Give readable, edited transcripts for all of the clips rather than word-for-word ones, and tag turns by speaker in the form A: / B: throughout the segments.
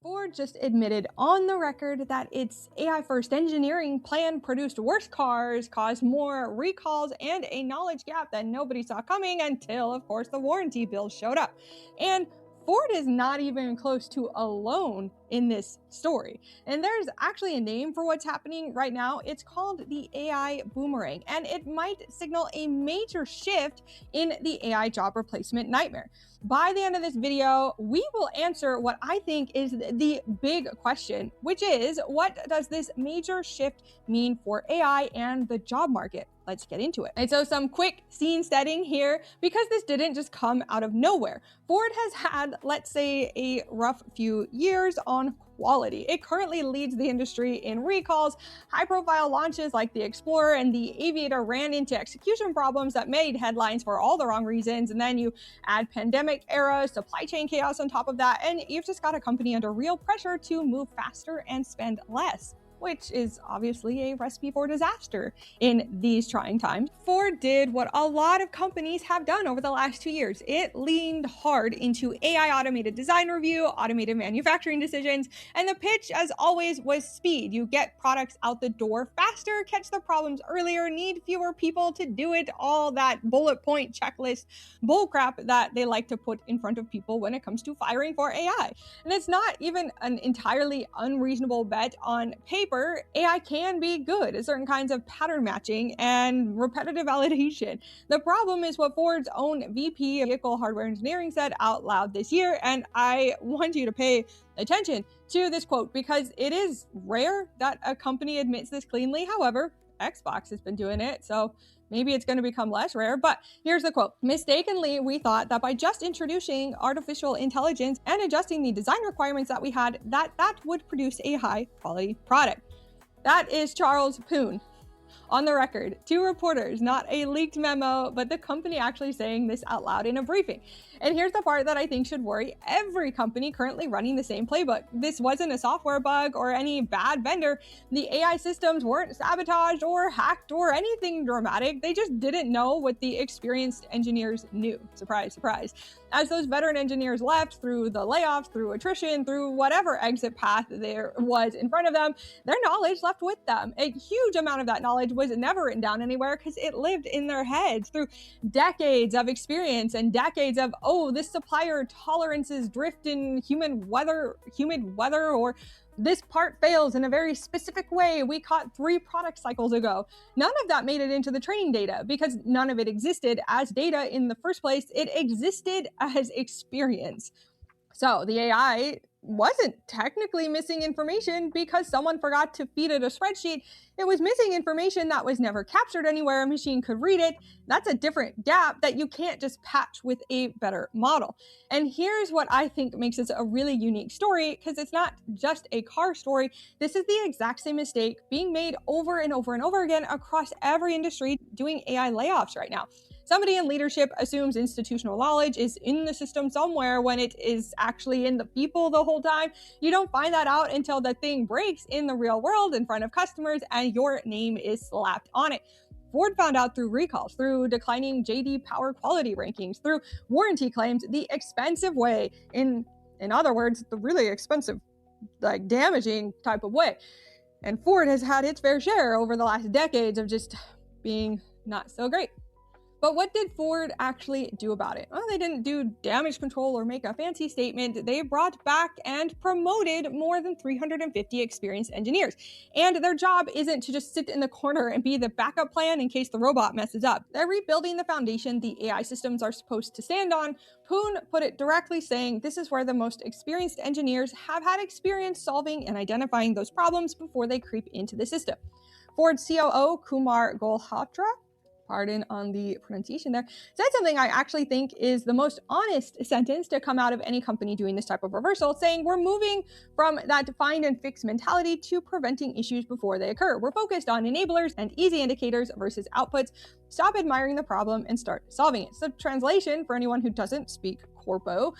A: Ford just admitted on the record that its AI-first engineering plan produced worse cars, caused more recalls, and a knowledge gap that nobody saw coming until, of course, the warranty bills showed up. And Ford is not even close to alone in this story. And there's actually a name for what's happening right now. It's called the AI Boomerang, and it might signal a major shift in the AI job replacement nightmare. By the end of this video, we will answer what I think is the big question, which is, what does this major shift mean for AI and the job market? Let's get into it. And so some quick scene setting here, because this didn't just come out of nowhere. Ford has had, let's say, a rough few years on quality. It currently leads the industry in recalls. High-profile launches like the Explorer and the Aviator ran into execution problems that made headlines for all the wrong reasons. And then you add pandemic era, supply chain chaos on top of that, and you've just got a company under real pressure to move faster and spend less, which is obviously a recipe for disaster in these trying times. Ford did what a lot of companies have done over the last 2 years. It leaned hard into AI automated design review, automated manufacturing decisions, and the pitch, as always, was speed. You get products out the door faster, catch the problems earlier, need fewer people to do it, all that bullet point checklist bullcrap that they like to put in front of people when it comes to firing for AI. And it's not even an entirely unreasonable bet on paper. AI can be good at certain kinds of pattern matching and repetitive validation. The problem is what Ford's own VP of Vehicle Hardware Engineering said out loud this year, and I want you to pay attention to this quote because it is rare that a company admits this cleanly. However, Xbox has been doing it, so maybe it's going to become less rare, but here's the quote. Mistakenly, we thought that by just introducing artificial intelligence and adjusting the design requirements that we had, that would produce a high quality product. That is Charles Poon on the record to reporters, not a leaked memo, but the company actually saying this out loud in a briefing. And here's the part that I think should worry every company currently running the same playbook. This wasn't a software bug or any bad vendor. The AI systems weren't sabotaged or hacked or anything dramatic. They just didn't know what the experienced engineers knew. Surprise, surprise. As those veteran engineers left through the layoffs, through attrition, through whatever exit path there was in front of them, their knowledge left with them. A huge amount of that knowledge was never written down anywhere because it lived in their heads through decades of experience and decades of, oh, this supplier tolerances drift in humid weather, or this part fails in a very specific way we caught 3 product cycles ago. None of that made it into the training data because none of it existed as data in the first place. It existed as experience. So the AI wasn't technically missing information because someone forgot to feed it a spreadsheet. It was missing information that was never captured anywhere a machine could read it. That's a different gap that you can't just patch with a better model. And here's what I think makes this a really unique story, because it's not just a car story. This is the exact same mistake being made over and over and over again across every industry doing AI layoffs right now. Somebody in leadership assumes institutional knowledge is in the system somewhere when it is actually in the people the whole time. You don't find that out until the thing breaks in the real world in front of customers and your name is slapped on it. Ford found out through recalls, through declining JD Power quality rankings, through warranty claims, the expensive way, in other words, the really expensive, like damaging type of way. And Ford has had its fair share over the last decades of just being not so great. But what did Ford actually do about it? Well, they didn't do damage control or make a fancy statement. They brought back and promoted more than 350 experienced engineers. And their job isn't to just sit in the corner and be the backup plan in case the robot messes up. They're rebuilding the foundation the AI systems are supposed to stand on. Poon put it directly, saying this is where the most experienced engineers have had experience solving and identifying those problems before they creep into the system. Ford COO Kumar Golhotra, pardon on the pronunciation there, said something I actually think is the most honest sentence to come out of any company doing this type of reversal, saying we're moving from that find and fix mentality to preventing issues before they occur. We're focused on enablers and easy indicators versus outputs. Stop admiring the problem and start solving it. So translation for anyone who doesn't speak corpo,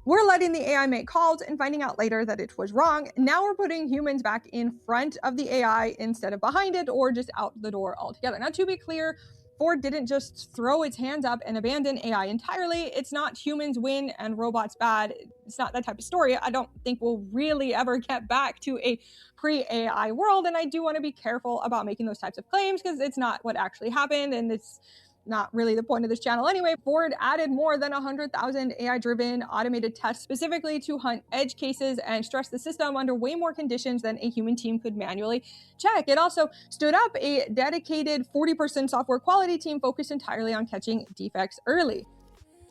A: we're letting the AI make calls and finding out later that it was wrong. Now we're putting humans back in front of the AI instead of behind it or just out the door altogether. Now, to be clear, Ford didn't just throw its hands up and abandon AI entirely. It's not humans win and robots bad. It's not that type of story. I don't think we'll really ever get back to a pre-AI world, and I do want to be careful about making those types of claims because it's not what actually happened, and it's not really the point of this channel anyway. Ford added more than 100,000 AI-driven automated tests specifically to hunt edge cases and stress the system under way more conditions than a human team could manually check. It also stood up a dedicated 40% software quality team focused entirely on catching defects early.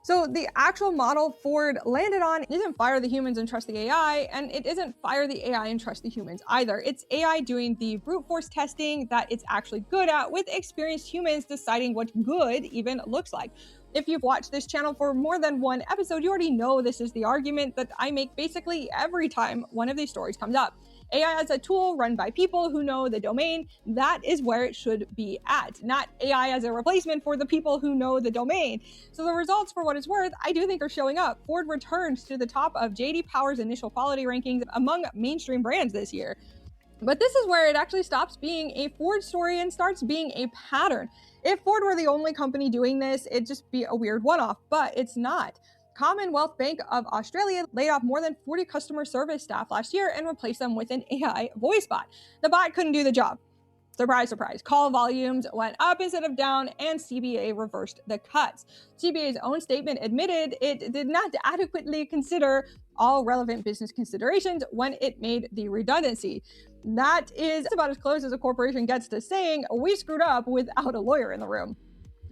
A: So the actual model Ford landed on isn't fire the humans and trust the AI, and it isn't fire the AI and trust the humans either. It's AI doing the brute force testing that it's actually good at, with experienced humans deciding what good even looks like. If you've watched this channel for more than one episode, you already know this is the argument that I make basically every time one of these stories comes up. AI as a tool run by people who know the domain, that is where it should be at, not AI as a replacement for the people who know the domain. So the results, for what it's worth, I do think are showing up. Ford returns to the top of J.D. Power's initial quality rankings among mainstream brands this year. But this is where it actually stops being a Ford story and starts being a pattern. If Ford were the only company doing this, it'd just be a weird one-off, but it's not. Commonwealth Bank of Australia laid off more than 40 customer service staff last year and replaced them with an AI voice bot. The bot couldn't do the job. Surprise, surprise. Call volumes went up instead of down, and CBA reversed the cuts. CBA's own statement admitted it did not adequately consider all relevant business considerations when it made the redundancy. That is about as close as a corporation gets to saying, we screwed up without a lawyer in the room.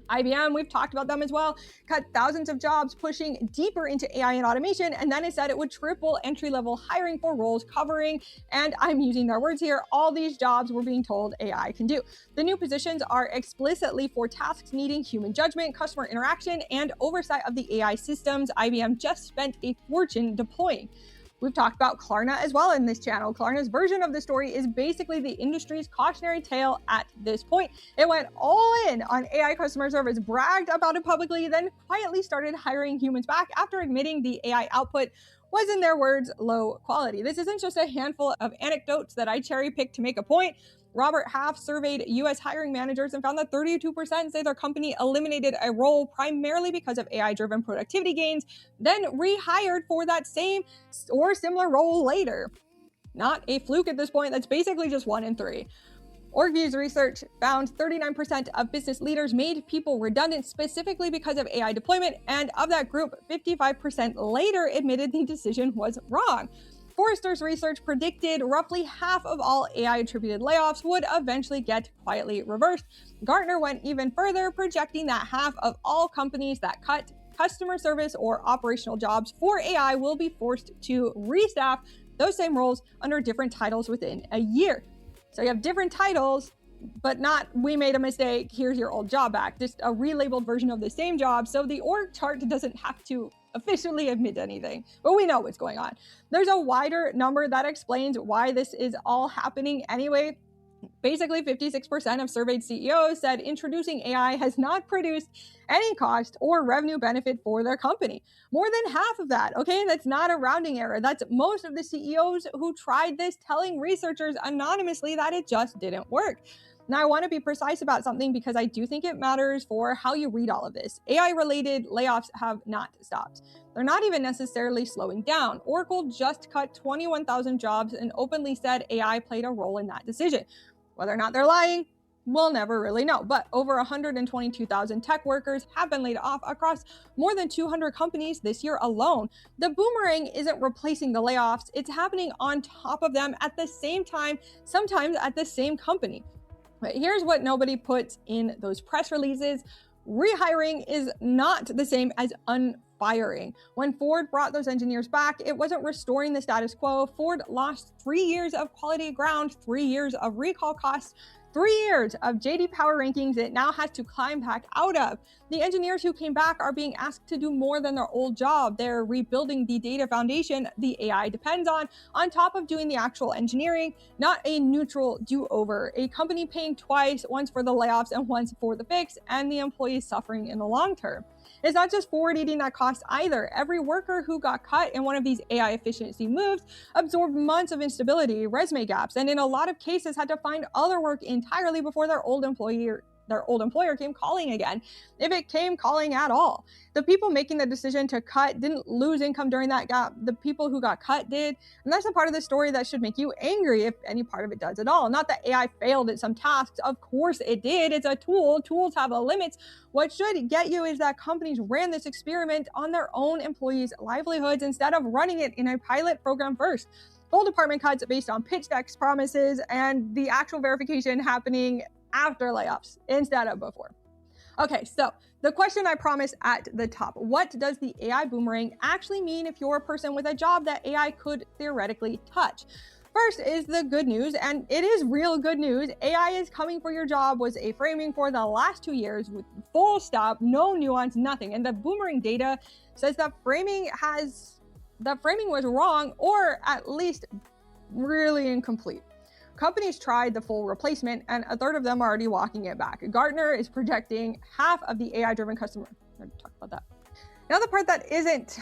A: IBM, we've talked about them as well, cut thousands of jobs, pushing deeper into AI and automation, and then it said it would triple entry-level hiring for roles covering, and I'm using their words here, all these jobs we're being told AI can do. The new positions are explicitly for tasks needing human judgment, customer interaction, and oversight of the AI systems IBM just spent a fortune deploying. We've talked about Klarna as well in this channel. Klarna's version of the story is basically the industry's cautionary tale at this point. It went all in on AI customer service, bragged about it publicly, then quietly started hiring humans back after admitting the AI output was, in their words, low quality. This isn't just a handful of anecdotes that I cherry-picked to make a point. Robert Half surveyed U.S. hiring managers and found that 32% say their company eliminated a role primarily because of AI-driven productivity gains, then rehired for that same or similar role later. Not a fluke at this point. That's basically just 1 in 3. Orgvue's research found 39% of business leaders made people redundant specifically because of AI deployment, and of that group, 55% later admitted the decision was wrong. Forrester's research predicted roughly half of all AI-attributed layoffs would eventually get quietly reversed. Gartner went even further, projecting that half of all companies that cut customer service or operational jobs for AI will be forced to restaff those same roles under different titles within a year. So you have different titles, but not, we made a mistake, here's your old job back. Just a relabeled version of the same job, so the org chart doesn't have to officially admit anything, but we know what's going on. There's a wider number that explains why this is all happening anyway. Basically, 56% of surveyed CEOs said introducing AI has not produced any cost or revenue benefit for their company. More than half of that, okay? That's not a rounding error. That's most of the CEOs who tried this telling researchers anonymously that it just didn't work. Now, I want to be precise about something because I do think it matters for how you read all of this. AI-related layoffs have not stopped. They're not even necessarily slowing down. Oracle just cut 21,000 jobs and openly said AI played a role in that decision. Whether or not they're lying, we'll never really know. But over 122,000 tech workers have been laid off across more than 200 companies this year alone. The boomerang isn't replacing the layoffs. It's happening on top of them at the same time, sometimes at the same company. But here's what nobody puts in those press releases. Rehiring is not the same as unfiring. When Ford brought those engineers back, it wasn't restoring the status quo. Ford lost 3 years of quality ground, 3 years of recall costs, 3 years of J.D. Power rankings it now has to climb back out of. The engineers who came back are being asked to do more than their old job. They're rebuilding the data foundation the AI depends on top of doing the actual engineering, not a neutral do-over. A company paying twice, once for the layoffs and once for the fix, and the employees suffering in the long term. It's not just Ford eating that cost either. Every worker who got cut in one of these AI efficiency moves absorbed months of instability, resume gaps, and in a lot of cases had to find other work entirely before their old employer their old employer came calling again, if it came calling at all. The people making the decision to cut didn't lose income during that gap. The people who got cut did. And that's a part of the story that should make you angry, if any part of it does at all. Not that AI failed at some tasks. Of course it did. It's a tool. Tools have limits. What should get you is that companies ran this experiment on their own employees' livelihoods instead of running it in a pilot program first. Full department cuts based on pitch decks, promises, and the actual verification happening after layoffs instead of before. Okay, so the question I promised at the top: what does the AI boomerang actually mean if you're a person with a job that AI could theoretically touch? First is the good news, and it is real good news. AI is coming for your job was a framing for the last 2 years with full stop, no nuance, nothing. And the boomerang data says that framing was wrong, or at least really incomplete. Companies tried the full replacement, and a third of them are already walking it back. Gartner is projecting half of the AI-driven customer. I already talked about that. Now the part that isn't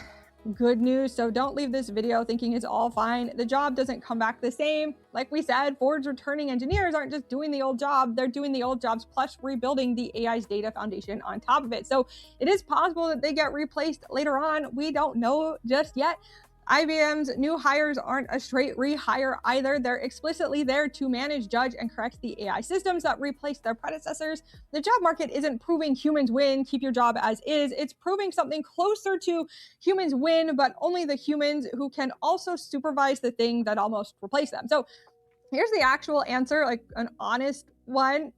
A: good news, so don't leave this video thinking it's all fine. The job doesn't come back the same. Like we said, Ford's returning engineers aren't just doing the old job, they're doing the old jobs plus rebuilding the AI's data foundation on top of it. So it is possible that they get replaced later on. We don't know just yet. IBM's new hires aren't a straight rehire either. They're explicitly there to manage, judge, and correct the AI systems that replaced their predecessors. The job market isn't proving humans win, keep your job as is. It's proving something closer to humans win, but only the humans who can also supervise the thing that almost replaced them. So here's the actual answer, like an honest one.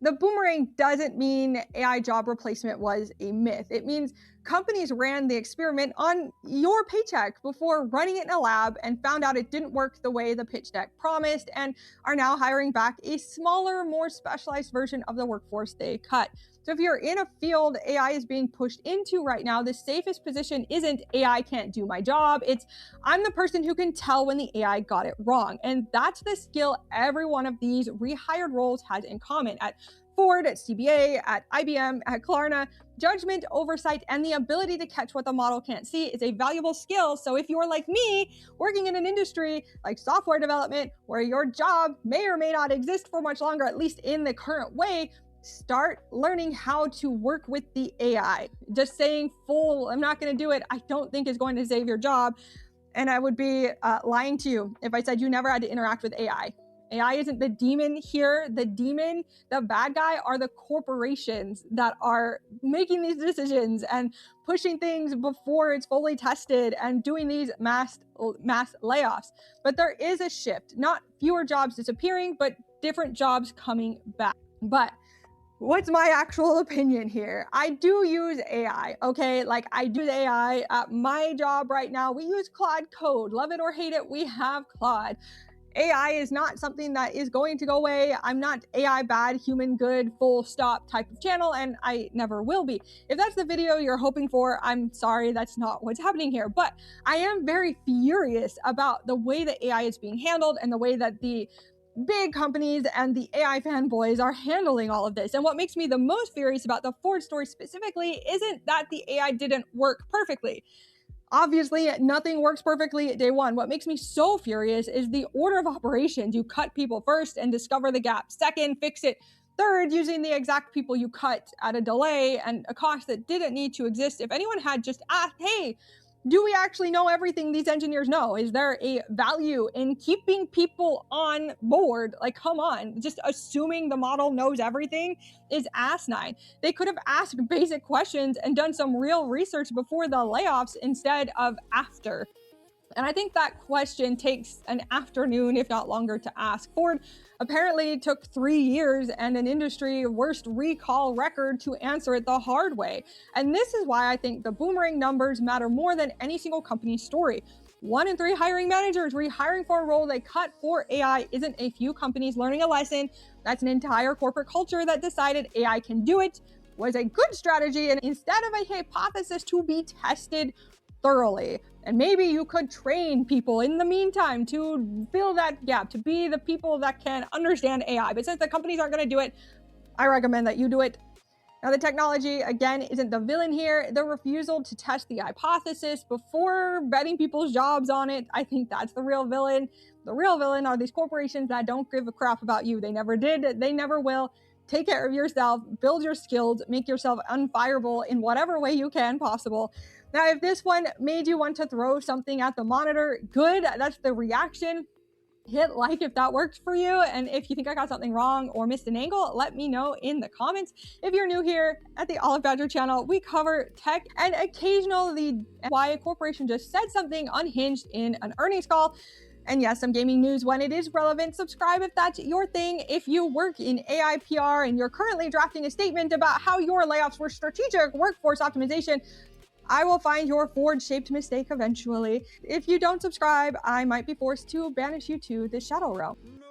A: The boomerang doesn't mean AI job replacement was a myth. It means companies ran the experiment on your paycheck before running it in a lab and found out it didn't work the way the pitch deck promised, and are now hiring back a smaller, more specialized version of the workforce they cut. So if you're in a field AI is being pushed into right now, the safest position isn't AI can't do my job. It's I'm the person who can tell when the AI got it wrong. And that's the skill every one of these rehired roles has in common. At Ford, at CBA, at IBM, at Klarna, judgment, oversight, and the ability to catch what the model can't see is a valuable skill. So if you're like me, working in an industry like software development, where your job may or may not exist for much longer, at least in the current way, start learning how to work with the AI. Just saying full, I'm not going to do it, I don't think is going to save your job. And I would be lying to you if I said you never had to interact with AI. AI isn't the demon here. The demon, the bad guy, are the corporations that are making these decisions and pushing things before it's fully tested and doing these mass layoffs. But there is a shift, not fewer jobs disappearing, but different jobs coming back. But what's my actual opinion here? I do use AI, okay? Like I do AI at my job right now. We use Claude Code. Love it or hate it, we have Claude. AI is not something that is going to go away. I'm not AI bad, human good, full stop type of channel, and I never will be. If that's the video you're hoping for, I'm sorry, that's not what's happening here. But I am very furious about the way that AI is being handled and the way that the big companies and the AI fanboys are handling all of this. And what makes me the most furious about the Ford story specifically isn't that the AI didn't work perfectly. Obviously, nothing works perfectly at day one. What makes me so furious is the order of operations. You cut people first and discover the gap. Second, fix it. Third, using the exact people you cut at a delay and a cost that didn't need to exist. If anyone had just asked, hey, do we actually know everything these engineers know? Is there a value in keeping people on board? Like, come on, just assuming the model knows everything is asinine. They could have asked basic questions and done some real research before the layoffs instead of after. And I think that question takes an afternoon, if not longer, to ask. Ford apparently took 3 years and an industry worst recall record to answer it the hard way. And this is why I think the boomerang numbers matter more than any single company's story. 1 in 3 hiring managers rehiring for a role they cut for AI isn't a few companies learning a lesson. That's an entire corporate culture that decided AI can do it, was a good strategy, and instead of a hypothesis to be tested thoroughly. And maybe you could train people in the meantime to fill that gap, to be the people that can understand AI. But since the companies aren't going to do it, I recommend that you do it. Now, the technology, again, isn't the villain here. The refusal to test the hypothesis before betting people's jobs on it, I think that's the real villain. The real villain are these corporations that don't give a crap about you. They never did. They never will. take care of yourself, build your skills, make yourself unfireable in whatever way you can possible. Now, if this one made you want to throw something at the monitor, good, that's the reaction. Hit like if that worked for you. And if you think I got something wrong or missed an angle, let me know in the comments. If you're new here at the Olive Badger channel, we cover tech and occasionally why a corporation just said something unhinged in an earnings call. And yes, some gaming news when it is relevant. Subscribe if that's your thing. If you work in AI PR and you're currently drafting a statement about how your layoffs were strategic workforce optimization, I will find your Ford-shaped mistake eventually. If you don't subscribe, I might be forced to banish you to the Shadow Realm.
B: No.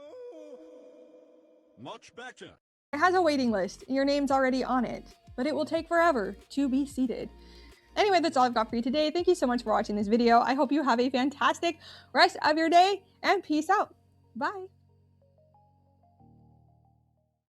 B: Much better.
A: It has a waiting list. Your name's already on it, but it will take forever to be seated. Anyway, that's all I've got for you today. Thank you so much for watching this video. I hope you have a fantastic rest of your day, and peace out. Bye.